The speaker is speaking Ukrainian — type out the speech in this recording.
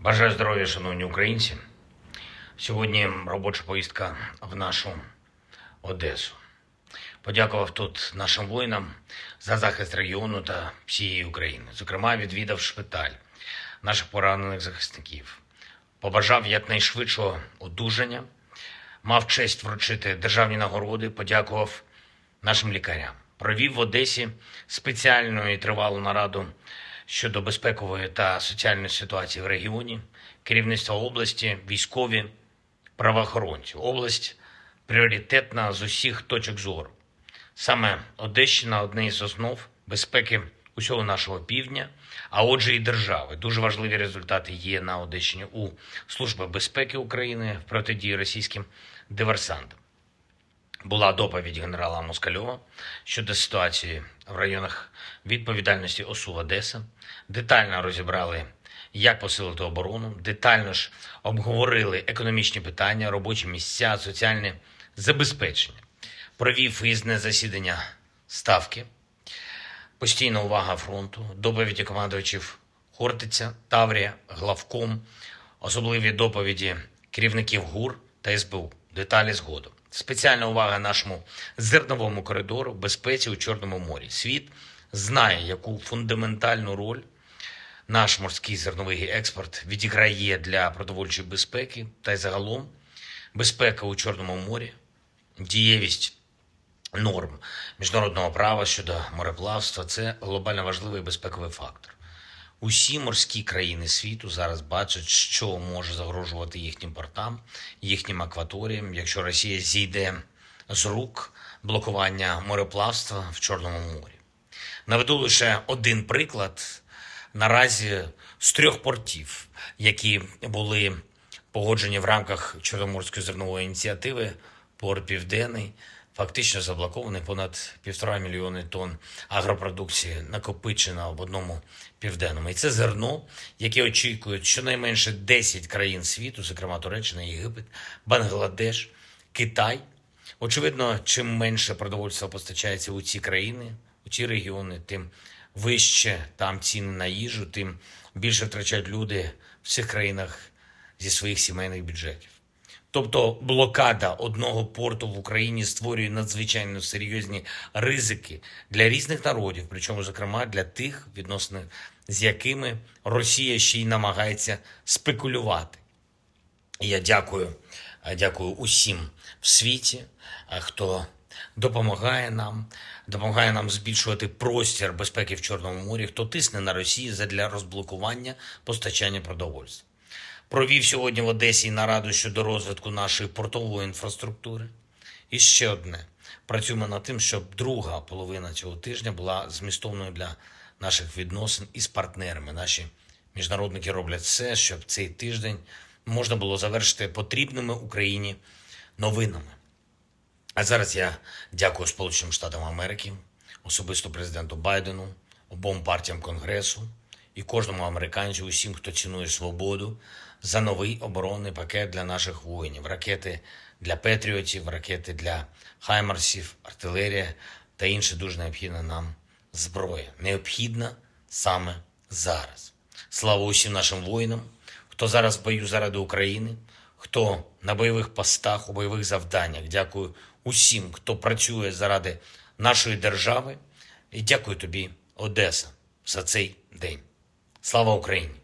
Бажаю здоров'я, шановні українці. Сьогодні робоча поїздка в нашу Одесу. Подякував тут нашим воїнам за захист регіону та всієї України. Зокрема, відвідав шпиталь наших поранених захисників. Побажав якнайшвидшого одужання, мав честь вручити державні нагороди, подякував нашим лікарям. Провів в Одесі спеціальну і тривалу нараду щодо безпекової та соціальної ситуації в регіоні, керівництво області, військові, правоохоронці. Область пріоритетна з усіх точок зору. Саме Одещина – одне із основ безпеки усього нашого півдня, а отже і держави. Дуже важливі результати є на Одещині у Служби безпеки України в протидії російським диверсантам. Була доповідь генерала Москальова щодо ситуації в районах відповідальності ОСУ Одеса. Детально розібрали, як посилити оборону, детально ж обговорили економічні питання, робочі місця, соціальне забезпечення. Провів виїзне засідання Ставки, постійна увага фронту, доповіді командувачів Хортиця, Таврія, Главком, особливі доповіді керівників ГУР та СБУ. Деталі згодом. Спеціальна увага нашому зерновому коридору, безпеці у Чорному морі. Світ знає, яку фундаментальну роль наш морський зерновий експорт відіграє для продовольчої безпеки та й загалом безпека у Чорному морі, дієвість норм міжнародного права щодо мореплавства – це глобально важливий безпековий фактор. Усі морські країни світу зараз бачать, що може загрожувати їхнім портам, їхнім акваторіям, якщо Росія зійде з рук блокування мореплавства в Чорному морі. Наведу лише один приклад. Наразі з 3 портів, які були погоджені в рамках Чорноморської зернової ініціативи, порт Південний, фактично заблокований, понад 1,5 мільйони тонн агропродукції накопичено в одному Південному. І це зерно, яке очікують щонайменше 10 країн світу, зокрема Туреччина, Єгипет, Бангладеш, Китай. Очевидно, чим менше продовольства постачається у ці країни, у ці регіони, тим вище там ціни на їжу, тим більше втрачають люди в цих країнах зі своїх сімейних бюджетів. Тобто блокада одного порту в Україні створює надзвичайно серйозні ризики для різних народів, причому, зокрема, для тих, відносно з якими Росія ще й намагається спекулювати. І я дякую усім в світі, хто допомагає нам збільшувати простір безпеки в Чорному морі, хто тисне на Росію задля розблокування постачання продовольства. Провів сьогодні в Одесі нараду щодо розвитку нашої портової інфраструктури. І ще одне. Працюємо над тим, щоб друга половина цього тижня була змістовною для наших відносин із партнерами. Наші міжнародники роблять все, щоб цей тиждень можна було завершити потрібними Україні новинами. А зараз я дякую Сполученим Штатам Америки, особисто президенту Байдену, обом партіям Конгресу і кожному американцю, усім, хто цінує свободу, за новий оборонний пакет для наших воїнів. Ракети для Петріотів, ракети для Хаймарсів, артилерія та інше дуже необхідна нам зброя. Необхідна саме зараз. Слава усім нашим воїнам, хто зараз в бою заради України, хто на бойових постах, у бойових завданнях. Дякую усім, хто працює заради нашої держави. І дякую тобі, Одеса, за цей день. Слава Україні!